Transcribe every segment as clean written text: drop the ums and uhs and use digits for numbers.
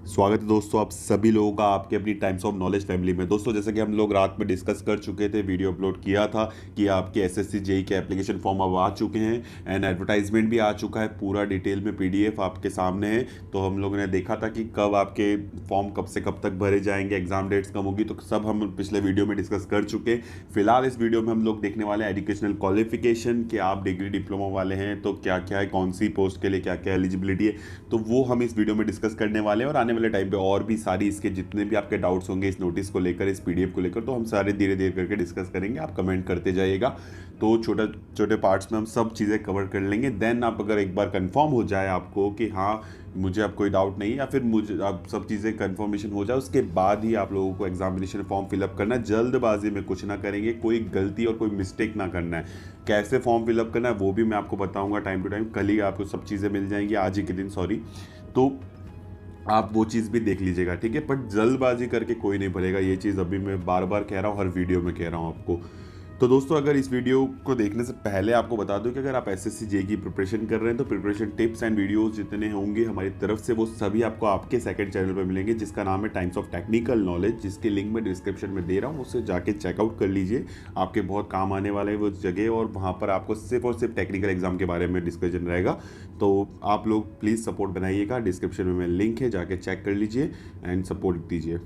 स्वागत है दोस्तों आप सभी लोगों का आपके अपनी टाइम्स ऑफ नॉलेज फैमिली में। दोस्तों जैसे कि हम लोग रात में डिस्कस कर चुके थे, वीडियो अपलोड किया था कि आपके एसएससी जेई के एप्लीकेशन फॉर्म अब आ चुके हैं एंड एडवर्टाइजमेंट भी आ चुका है, पूरा डिटेल में पीडीएफ आपके सामने है। तो हम लोगों ने देखा था कि कब आपके फॉर्म कब से कब तक भरे जाएंगे, एग्जाम डेट्स कब होगी, तो सब हम पिछले वीडियो में डिस्कस कर चुके हैं। फिलहाल इस वीडियो में हम लोग देखने वाले हैं एजुकेशनल क्वालिफिकेशन, कि आप डिग्री डिप्लोमा वाले हैं तो क्या क्या है, कौन सी पोस्ट के लिए क्या क्या एलिजिबिलिटी है, तो वो हम इस वीडियो में डिस्कस करने वाले हैं। और आने वाले टाइम पे और भी सारी इसके जितने भी आपके डाउट्स होंगे इस नोटिस को लेकर, इस पीडीएफ को लेकर, तो हम सारे धीरे धीरे करके डिस्कस करेंगे। आप कमेंट करते जाइएगा, तो छोटे छोटे पार्ट्स में हम सब चीज़ें कवर कर लेंगे। देन आप अगर एक बार कंफर्म हो जाए आपको कि हाँ मुझे अब कोई डाउट नहीं है, या फिर मुझे अब सब चीज़ें कंफर्मेशन हो जाए, उसके बाद ही आप लोगों को एग्जामिनेशन फॉर्म फिलअप करना है। जल्दबाजी में कुछ ना करेंगे, कोई गलती और कोई मिस्टेक ना करना है। कैसे फॉर्म फिलअप करना है वो भी मैं आपको बताऊंगा टाइम टू टाइम। कल ही आपको सब चीज़ें मिल जाएंगी, आज ही के दिन सॉरी, तो आप वो चीज़ भी देख लीजिएगा, ठीक है। बट जल्दबाजी करके कोई नहीं भरेगा, ये चीज़ अभी मैं बार बार कह रहा हूँ, हर वीडियो में कह रहा हूँ आपको। तो दोस्तों अगर इस वीडियो को देखने से पहले आपको बता दूं कि अगर आप एसएससी जेई की प्रिपरेशन कर रहे हैं तो प्रिपरेशन टिप्स एंड वीडियोस जितने होंगे हमारी तरफ से वो सभी आपको आपके सेकंड चैनल पर मिलेंगे, जिसका नाम है टाइम्स ऑफ टेक्निकल नॉलेज, जिसके लिंक मैं डिस्क्रिप्शन में दे रहा हूँ, उससे जाके चेकआउट कर लीजिए। आपके बहुत काम आने वाला है वो जगह, और वहाँ पर आपको सिर्फ और सिर्फ टेक्निकल एग्जाम के बारे में डिस्कशन रहेगा। तो आप लोग प्लीज़ सपोर्ट बनाइएगा, डिस्क्रिप्शन में लिंक है, जाके चेक कर लीजिए एंड सपोर्ट दीजिए।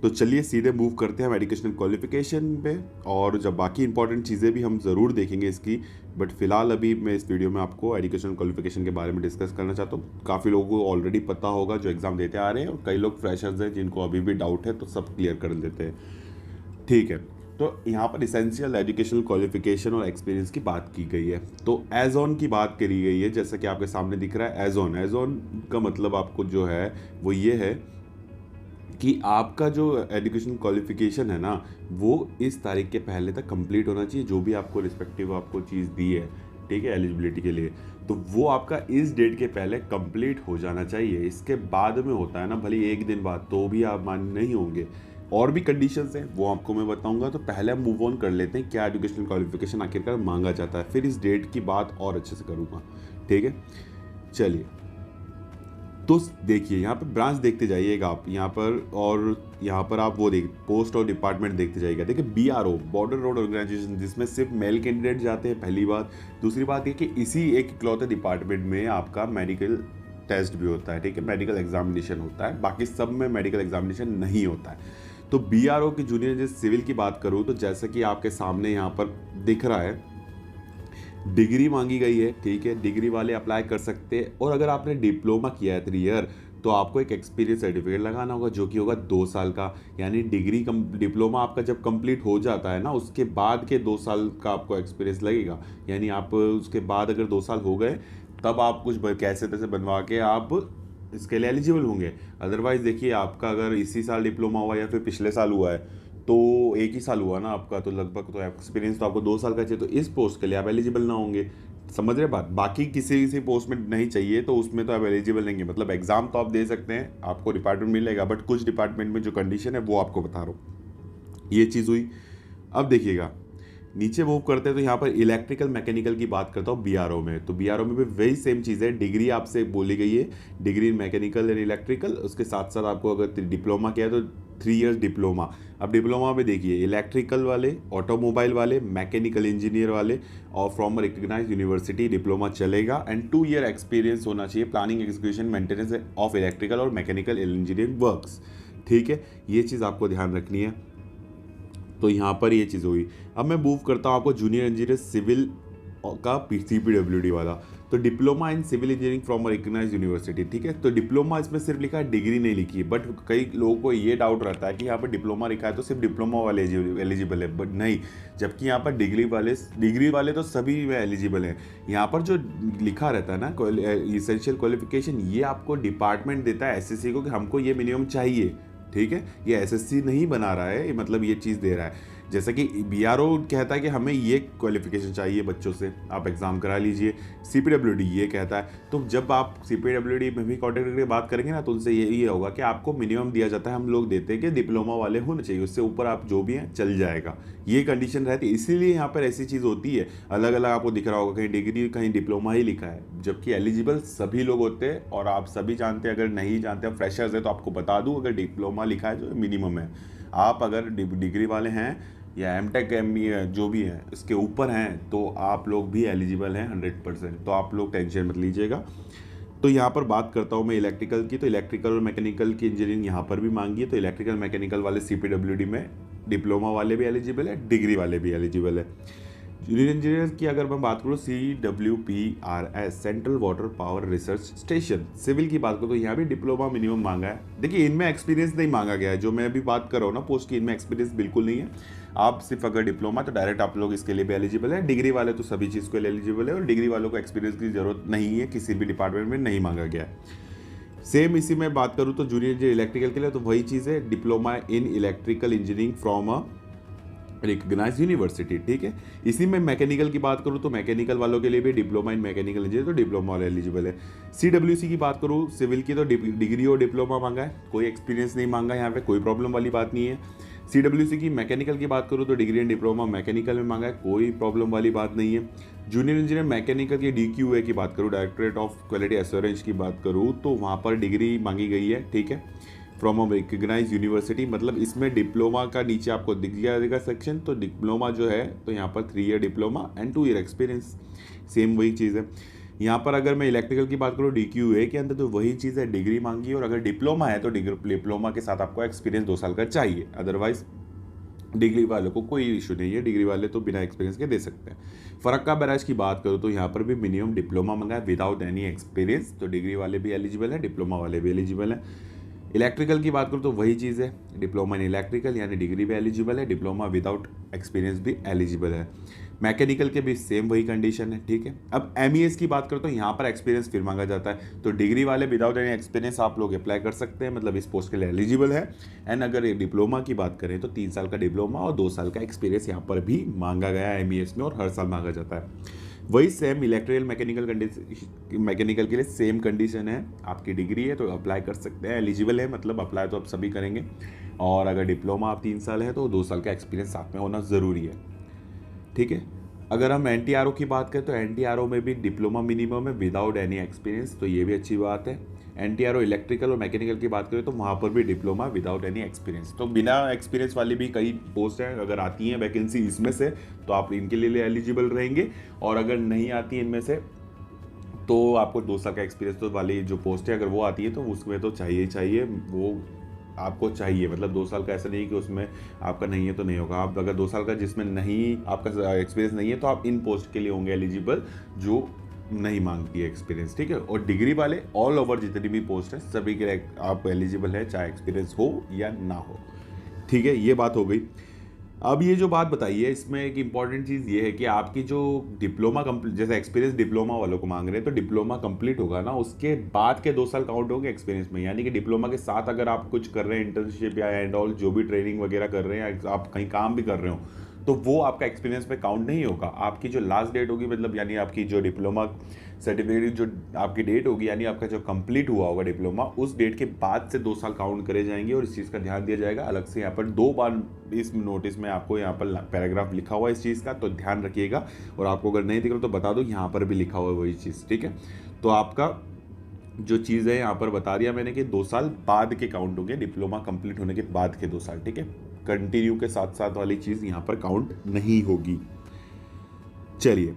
तो चलिए सीधे मूव करते हैं हम एजुकेशनल क्वालिफिकेशन पे, और जब बाकी इंपॉर्टेंट चीज़ें भी हम ज़रूर देखेंगे इसकी। बट फिलहाल अभी मैं इस वीडियो में आपको एजुकेशनल क्वालिफिकेशन के बारे में डिस्कस करना चाहता हूँ। काफ़ी लोगों को ऑलरेडी पता होगा जो एग्ज़ाम देते आ रहे हैं, और कई लोग फ्रेशर्स हैं जिनको अभी भी डाउट है, तो सब क्लियर कर देते हैं, ठीक है। तो यहाँ पर इसेंशियल एजुकेशनल क्वालिफिकेशन और एक्सपीरियंस की बात की गई है। तो एज ऑन की बात करी गई है, जैसा कि आपके सामने दिख रहा है। एज ऑन का मतलब आपको जो है वो ये है कि आपका जो एजुकेशन क्वालिफिकेशन है ना, वो इस तारीख के पहले तक कंप्लीट होना चाहिए, जो भी आपको रिस्पेक्टिव आपको चीज़ दी है, ठीक है, एलिजिबिलिटी के लिए, तो वो आपका इस डेट के पहले कंप्लीट हो जाना चाहिए। इसके बाद में होता है ना, भले एक दिन बाद, तो भी आप मान नहीं होंगे। और भी कंडीशंस हैं वो आपको मैं बताऊंगा। तो पहले हम मूव ऑन कर लेते हैं क्या एजुकेशनल क्वालिफिकेशन आखिरकार मांगा जाता है, फिर इस डेट की बात और अच्छे से करूँगा, ठीक है। चलिए तो देखिए यहाँ पर ब्रांच देखते जाइएगा आप यहाँ पर, और यहाँ पर आप वो देख पोस्ट और डिपार्टमेंट देखते जाइएगा। देखिए बीआरओ, बॉर्डर रोड ऑर्गेनाइजेशन, जिसमें सिर्फ मेल कैंडिडेट जाते हैं, पहली बात। दूसरी बात ये कि इसी एक इकलौते डिपार्टमेंट में आपका मेडिकल टेस्ट भी होता है, ठीक है, मेडिकल एग्जामिनेशन होता है, बाकी सब में मेडिकल एग्जामिनेशन नहीं होता है। तो बीआरओ की जूनियर इंजीनियर सिविल की बात करूँ तो जैसा कि आपके सामने यहाँ पर दिख रहा है, डिग्री मांगी गई है, ठीक है, डिग्री वाले अप्लाई कर सकते हैं। और अगर आपने डिप्लोमा किया है 3 ईयर, तो आपको एक एक्सपीरियंस सर्टिफिकेट लगाना होगा, जो कि होगा 2 साल का। यानी डिप्लोमा आपका जब कंप्लीट हो जाता है ना, उसके बाद के 2 साल का आपको एक्सपीरियंस लगेगा। यानी आप उसके बाद अगर 2 साल हो गए, तब आप कुछ कैसे तैसे बनवा के आप इसके लिए एलिजिबल होंगे। अदरवाइज देखिए, आपका अगर इसी साल डिप्लोमा हुआ या फिर पिछले साल हुआ है, तो एक ही साल हुआ ना आपका, तो लगभग तो एक्सपीरियंस तो आपको 2 साल का चाहिए, तो इस पोस्ट के लिए आप एलिजिबल ना होंगे। समझ रहे बात। बाकी किसी पोस्ट में नहीं चाहिए तो उसमें तो आप एलिजिबल नहीं है। मतलब एग्जाम तो आप दे सकते हैं, आपको डिपार्टमेंट मिलेगा, बट कुछ डिपार्टमेंट में जो कंडीशन है वो आपको बता रहा हूँ। ये चीज़ हुई। अब देखिएगा नीचे मूव करते हैं, तो यहाँ पर इलेक्ट्रिकल मैकेनिकल की बात करता हूँ बीआरओ में। तो बीआरओ में भी वही सेम चीज़ है, डिग्री आपसे बोली गई है, डिग्री मैकेनिकल एंड इलेक्ट्रिकल। उसके साथ साथ आपको अगर डिप्लोमा किया है तो 3 इयर्स डिप्लोमा। अब डिप्लोमा में देखिए इलेक्ट्रिकल वाले, ऑटोमोबाइल वाले, मैकेनिकल इंजीनियर वाले और फ्रॉम रिकग्नाइज यूनिवर्सिटी डिप्लोमा चलेगा। एंड 2 ईयर एक्सपीरियंस होना चाहिए planning execution maintenance of electrical और मैकेनिकल इंजीनियरिंग वर्क्स, ठीक है। ये चीज़ आपको ध्यान रखनी है। तो यहाँ पर ये चीज़ हुई। अब मैं मूव करता हूँ आपको जूनियर इंजीनियर सिविल का CPWD वाला। तो diploma in civil engineering from recognise university, ठीक है। तो डिप्लोमा इसमें सिर्फ लिखा है, डिग्री नहीं लिखी है। बट कई लोगों को ये डाउट रहता है कि यहाँ पर डिप्लोमा लिखा है तो सिर्फ डिप्लोमा वाले एलिजिबल है, बट नहीं। जबकि यहाँ पर डिग्री वाले तो सभी एलिजिबल हैं। यहाँ पर जो लिखा रहता है ना इसेंशियल क्वालिफिकेशन, ये आपको डिपार्टमेंट देता है SSC को कि हमको ये मिनिमम चाहिए, ठीक है। ये SSC नहीं बना रहा है, मतलब ये चीज़ दे रहा है। जैसे कि बीआरओ कहता है कि हमें ये क्वालिफिकेशन चाहिए बच्चों से, आप एग्ज़ाम करा लीजिए। सीपीडब्ल्यूडी ये कहता है। तो जब आप सीपीडब्ल्यूडी में भी कॉन्टेक्ट करके बात करेंगे ना, तो उनसे यही होगा कि आपको मिनिमम दिया जाता है, हम लोग देते हैं कि डिप्लोमा वाले होने चाहिए, उससे ऊपर आप जो भी हैं चल जाएगा, ये कंडीशन रहती है। इसीलिए यहाँ पर ऐसी चीज़ होती है, अलग अलग आपको दिख रहा होगा, कहीं डिग्री कहीं डिप्लोमा ही लिखा है, जबकि एलिजिबल सभी लोग होते हैं। और आप सभी जानते हैं, अगर नहीं जानते, फ्रेशर्स है तो आपको बता दूं, अगर डिप्लोमा लिखा है जो मिनिमम है, आप अगर डिग्री वाले हैं या एमटेक एमबीए जो भी है इसके ऊपर हैं, तो आप लोग भी एलिजिबल हैं 100%। तो आप लोग टेंशन मत लीजिएगा। तो यहाँ पर बात करता हूँ मैं इलेक्ट्रिकल की। तो इलेक्ट्रिकल और मैकेनिकल की इंजीनियरिंग यहाँ पर भी मांगी है। तो इलेक्ट्रिकल मैकेनिकल वाले सीपीडब्ल्यूडी में डिप्लोमा वाले भी एलिजिबल है, डिग्री वाले भी एलिजिबल है। जूनियर इंजीनियर की अगर मैं बात करूँ, CWPRS central water power research station. Civil की बात करूँ तो यहाँ भी डिप्लोमा मिनिमम मांगा है। देखिए इनमें एक्सपीरियंस नहीं मांगा गया है, जो मैं अभी बात कर रहा हूँ ना पोस्ट की, इनमें एक्सपीरियंस बिल्कुल नहीं है। आप सिर्फ अगर डिप्लोमा, तो डायरेक्ट आप लोग इसके लिए भी एलिजिबल है। डिग्री वाले तो सभी चीज़ के लिए एलिजिबल है, और डिग्री वालों को एक्सपीरियंस की जरूरत नहीं है, किसी भी डिपार्टमेंट में नहीं मांगा गया है। सेम इसी में बात करूँ तो जूनियर इंजीनियर इलेक्ट्रिकल के लिए तो वही चीज़ है, diploma in electrical engineering from a recognise university, ठीक है। इसी में मैकेनिकल की बात करूँ तो मैकेनिकल वालों के लिए भी डिप्लोमा इन मैकेनिकल इंजीनियर, तो डिप्लोमा वाले एलिजिबल है। CWC की बात करूँ सिविल की, तो डिग्री और डिप्लोमा मांगा है, कोई एक्सपीरियंस नहीं मांगा, यहाँ पे कोई प्रॉब्लम वाली बात नहीं है। CWC की मैकेनिकल की बात करूँ तो डिग्री एंड डिप्लोमा मैकेनिकल में मांगा है, कोई प्रॉब्लम वाली बात नहीं है। जूनियर इंजीनियर मैकेनिकल की DQA की बात करूँ, डायरेक्टरेट ऑफ क्वालिटी एश्योरेंस की बात करूँ, तो वहाँ पर डिग्री मांगी गई है, ठीक है, फ्रॉम अ रिकग्नाइज यूनिवर्सिटी। मतलब इसमें डिप्लोमा का नीचे आपको दिख जाएगा सेक्शन, तो डिप्लोमा जो है तो यहाँ पर 3 year diploma and 2 year experience, same वही चीज़ है। यहाँ पर अगर मैं इलेक्ट्रिकल की बात करूँ DQA के अंदर, तो वही चीज़ है, डिग्री मांगी, और अगर डिप्लोमा है तो डिप्लोमा के साथ आपको एक्सपीरियंस 2 साल का चाहिए। अदरवाइज डिग्री वालों को कोई इशू नहीं है, डिग्री वाले तो बिना एक्सपीरियंस के दे सकते हैं। फरक्का बैराज की बात करूँ तो यहाँ पर भी मिनिमम डिप्लोमा मांगा है विदाउट एनी एक्सपीरियंस, तो डिग्री वाले भी एलिजिबल है, डिप्लोमा वाले भी एलिजिबल है। इलेक्ट्रिकल की बात करूँ तो वही चीज़ है, डिप्लोमा इन इलेक्ट्रिकल यानी डिग्री भी एलिजिबल है, डिप्लोमा विदाउट एक्सपीरियंस भी एलिजिबल है। मैकेनिकल के भी सेम वही कंडीशन है, ठीक है। अब MES की बात करूँ तो यहाँ पर एक्सपीरियंस फिर मांगा जाता है, तो डिग्री वाले विदाउट एनी एक्सपीरियंस आप लोग अप्लाई कर सकते हैं, मतलब इस पोस्ट के लिए एलिजिबल है। एंड अगर ये डिप्लोमा की बात करें तो 3 साल का डिप्लोमा और 2 साल का एक्सपीरियंस यहाँ पर भी मांगा गया है MES में, और हर साल मांगा जाता है। वही सेम इलेक्ट्रिकल मैकेनिकल के लिए सेम कंडीशन है, आपकी डिग्री है तो अप्लाई कर सकते हैं, एलिजिबल है, मतलब अप्लाई तो आप सभी करेंगे। और अगर डिप्लोमा आप 3 साल है तो 2 साल का एक्सपीरियंस साथ में होना ज़रूरी है, ठीक है। अगर हम NTRO की बात करें तो NTRO में भी डिप्लोमा मिनिमम है विदाउट एनी एक्सपीरियंस, तो ये भी अच्छी बात है। NTRO इलेक्ट्रिकल और मैकेनिकल की बात करें तो वहाँ पर भी डिप्लोमा विदाउट एनी एक्सपीरियंस। तो बिना एक्सपीरियंस वाली भी कई पोस्ट हैं, अगर आती हैं वैकेंसी इसमें से तो आप इनके लिए एलिजिबल रहेंगे, और अगर नहीं आती इनमें से तो आपको 2 साल का एक्सपीरियंस तो वाली जो पोस्ट है अगर वो आती है तो उसमें तो चाहिए ही चाहिए, वो आपको चाहिए। मतलब 2 साल का ऐसा नहीं कि उसमें आपका नहीं है तो नहीं होगा। आप अगर 2 साल का जिसमें नहीं आपका एक्सपीरियंस नहीं है तो आप इन पोस्ट के लिए होंगे एलिजिबल जो नहीं मांगती है एक्सपीरियंस, ठीक है। और डिग्री वाले ऑल ओवर जितनी भी पोस्ट है सभी के लिए आप एलिजिबल है, चाहे एक्सपीरियंस हो या ना हो, ठीक है। ये बात हो गई। अब ये जो बात बताई है इसमें एक इंपॉर्टेंट चीज़ ये है कि आपकी जो डिप्लोमा कंप्लीट, जैसे एक्सपीरियंस डिप्लोमा वालों को मांग रहे हैं, तो डिप्लोमा कंप्लीट होगा ना, उसके बाद के 2 साल काउंट होंगे एक्सपीरियंस में। यानी कि डिप्लोमा के साथ अगर आप कुछ कर रहे हैं, इंटर्नशिप या एंड ऑल जो भी ट्रेनिंग वगैरह कर रहे हैं, या आप कहीं काम भी कर रहे हो, तो वो आपका एक्सपीरियंस में काउंट नहीं होगा। आपकी जो लास्ट डेट होगी, मतलब यानी आपकी जो डिप्लोमा सर्टिफिकेट जो आपकी डेट होगी, यानी आपका जो कंप्लीट हुआ होगा डिप्लोमा, उस डेट के बाद से 2 साल काउंट करे जाएंगे, और इस चीज़ का ध्यान दिया जाएगा। अलग से यहाँ पर 2 बार इस नोटिस में आपको यहाँ पर पैराग्राफ लिखा हुआ है इस चीज़ का, तो ध्यान रखिएगा। और आपको अगर नहीं दिख रहा तो बता दो, यहाँ पर भी लिखा हुआ है वही चीज़, ठीक है। तो आपका जो चीज़ है यहाँ पर बता दिया मैंने कि 2 साल बाद के काउंट होंगे, डिप्लोमा कंप्लीट होने के बाद के 2 साल, ठीक है। कंटिन्यू के साथ साथ वाली चीज़ यहाँ पर काउंट नहीं होगी। चलिए,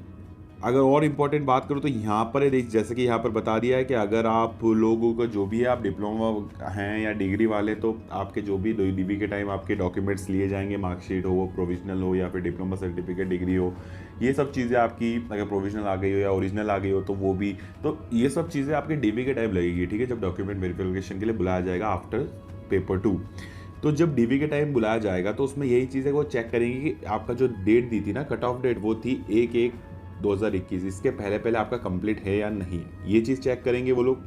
अगर और इम्पोर्टेंट बात करूँ तो यहाँ पर जैसे कि यहाँ पर बता दिया है कि अगर आप लोगों का जो भी है, आप डिप्लोमा हैं या डिग्री वाले, तो आपके जो भी DB के टाइम आपके डॉक्यूमेंट्स लिए जाएंगे, मार्कशीट हो, वो प्रोविजनल हो या फिर डिप्लोमा सर्टिफिकेट डिग्री हो, ये सब चीज़ें आपकी अगर प्रोविजनल आ गई हो या ओरिजिनल आ गई हो तो वो भी, तो ये सब चीज़ें आपके DB के टाइम लगेगी, ठीक है, जब डॉक्यूमेंट वेरिफिकेशन के लिए बुलाया जाएगा आफ्टर पेपर 2। तो जब DB के टाइम बुलाया जाएगा तो उसमें यही चीज़ है, वो चेक करेंगे कि आपका जो डेट दी थी ना, कट ऑफ डेट, वो थी 1/1/2021, इसके पहले आपका कंप्लीट है या नहीं, ये चीज़ चेक करेंगे वो लोग।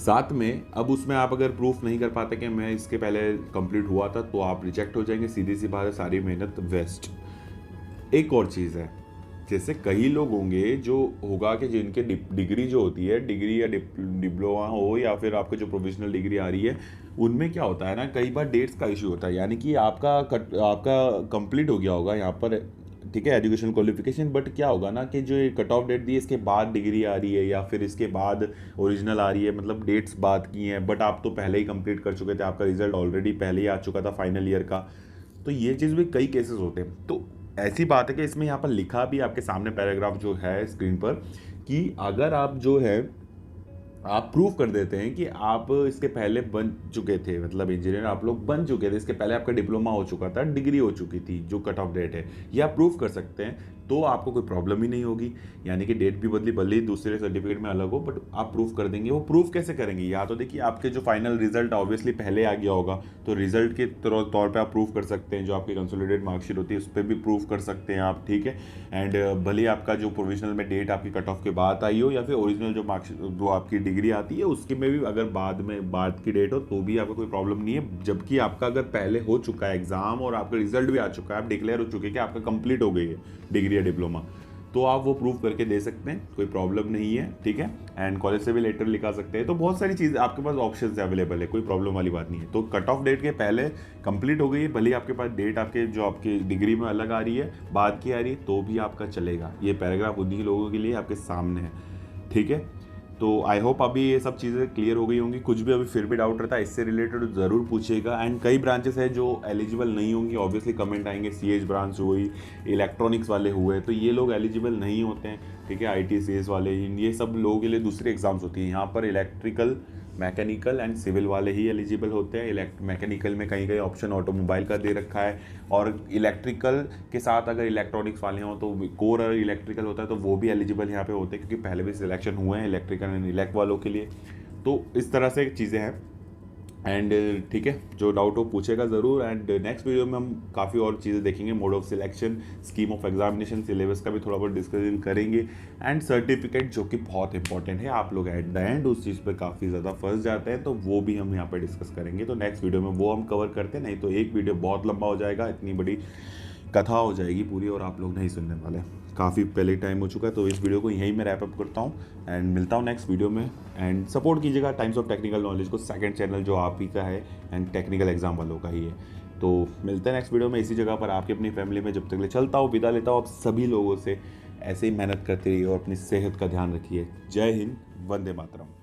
साथ में अब उसमें आप अगर प्रूफ नहीं कर पाते कि मैं इसके पहले कंप्लीट हुआ था, तो आप रिजेक्ट हो जाएंगे, सीधी सी बात है, सारी मेहनत वेस्ट। एक और चीज़ है, जैसे कई लोग होंगे जो होगा कि जिनके डिग्री जो होती है, डिग्री या डिप्लोमा हो या फिर आपके जो प्रोफेशनल डिग्री आ रही है, उनमें क्या होता है ना, कई बार डेट्स का इशू होता है। यानी कि आपका कंप्लीट हो गया होगा यहाँ पर, ठीक है, एजुकेशन क्वालिफिकेशन, बट क्या होगा ना कि जो कट ऑफ डेट दी है इसके बाद डिग्री आ रही है या फिर इसके बाद ओरिजिनल आ रही है, मतलब डेट्स बात की हैं, बट आप तो पहले ही कंप्लीट कर चुके थे, आपका रिजल्ट ऑलरेडी पहले ही आ चुका था फाइनल ईयर का। तो ये चीज़ भी कई केसेस होते हैं। तो ऐसी बात है कि इसमें यहाँ पर लिखा भी आपके सामने पैराग्राफ जो है स्क्रीन पर, कि अगर आप जो है आप प्रूव कर देते हैं कि आप इसके पहले बन चुके थे, मतलब इंजीनियर आप लोग बन चुके थे, इसके पहले आपका डिप्लोमा हो चुका था, डिग्री हो चुकी थी, जो कट ऑफ डेट है ये आप प्रूव कर सकते हैं, तो आपको कोई प्रॉब्लम ही नहीं होगी। यानी कि डेट भी बदली, भले ही दूसरे सर्टिफिकेट में अलग हो, बट आप प्रूफ कर देंगे। वो प्रूफ कैसे करेंगे? या तो देखिए आपके जो फाइनल रिजल्ट ऑब्वियसली पहले आ गया होगा, तो रिजल्ट के तौर पे आप प्रूफ कर सकते हैं, जो आपकी कंसोलिडेटेड मार्कशीट होती है उस पर भी प्रूफ कर सकते हैं आप, ठीक है। एंड भले ही आपका जो प्रोविजनल में डेट आपकी कट ऑफ के बाद आई हो, या फिर ओरिजिनल जो मार्कशीट जो आपकी डिग्री आती है उसके में भी अगर बाद की डेट हो, तो भी आपको कोई प्रॉब्लम नहीं है। जबकि आपका अगर पहले हो चुका है एग्जाम और आपका रिजल्ट भी आ चुका है, आप डिक्लेयर हो चुके हैं कि आपका कंप्लीट हो गई है डिग्री या डिप्लोमा, तो आप वो प्रूफ करके दे सकते हैं, कोई प्रॉब्लम नहीं है, ठीक है। एंड कॉलेज से भी लेटर लिखा सकते हैं। तो बहुत सारी चीज़ आपके पास ऑप्शंस अवेलेबल है, कोई प्रॉब्लम वाली बात नहीं है। तो कट ऑफ डेट के पहले कंप्लीट हो गई है, भले ही आपके पास डेट आपके जो आपकी डिग्री में अलग आ रही है, बाद की आ रही है, तो भी आपका चलेगा। ये पैराग्राफ उन्हीं लोगों के लिए आपके सामने है, ठीक है। तो आई होप अभी ये सब चीज़ें क्लियर हो गई होंगी। कुछ भी अभी फिर भी डाउट रहता है इससे रिलेटेड ज़रूर पूछिएगा। एंड कई ब्रांचेस है जो एलिजिबल नहीं होंगी, ऑब्वियसली कमेंट आएंगे, CH ब्रांच हुई, इलेक्ट्रॉनिक्स वाले हुए, तो ये लोग एलिजिबल नहीं होते हैं, ठीक है। IT CS वाले, ये सब लोगों के लिए दूसरी एग्जाम्स होती हैं। यहाँ पर इलेक्ट्रिकल, मैकेनिकल एंड सिविल वाले ही एलिजिबल होते हैं। मैकेनिकल में कहीं कहीं ऑप्शन ऑटोमोबाइल का दे रखा है, और इलेक्ट्रिकल के साथ अगर इलेक्ट्रॉनिक्स वाले हों तो कोर और इलेक्ट्रिकल होता है, तो वो भी एलिजिबल यहाँ पे होते हैं, क्योंकि पहले भी सिलेक्शन हुए हैं इलेक्ट्रिकल एंड इलेक्ट वालों के लिए। तो इस तरह से चीज़ें हैं। एंड ठीक है, जो डाउट हो पूछेगा ज़रूर। एंड नेक्स्ट वीडियो में हम काफ़ी और चीज़ें देखेंगे, mode of selection, scheme of examination, syllabus का भी थोड़ा बहुत डिस्कशन करेंगे, एंड सर्टिफिकेट जो कि बहुत इंपॉर्टेंट है। आप लोग एट द एंड उस चीज़ पर काफ़ी ज़्यादा फंस जाते हैं, तो वो भी हम यहाँ पर डिस्कस करेंगे। तो नेक्स्ट वीडियो में वो हम कवर करते हैं, नहीं तो एक वीडियो बहुत लंबा हो जाएगा, इतनी बड़ी कथा हो जाएगी पूरी, और आप लोग नहीं सुनने वाले। काफ़ी पहले टाइम हो चुका है, तो इस वीडियो को यहीं मैं रैप अप करता हूँ एंड मिलता हूँ नेक्स्ट वीडियो में। एंड सपोर्ट कीजिएगा टाइम्स ऑफ टेक्निकल नॉलेज को, सेकंड चैनल जो आप ही का है एंड टेक्निकल एग्जाम वालों का ही है। तो मिलते हैं नेक्स्ट वीडियो में इसी जगह पर, आपकी अपनी फैमिली में। जब तक ले चलता हूँ, विदा लेता हूँ आप सभी लोगों से। ऐसे ही मेहनत करते रहिए और अपनी सेहत का ध्यान रखिए। जय हिंद, वंदे मातरम।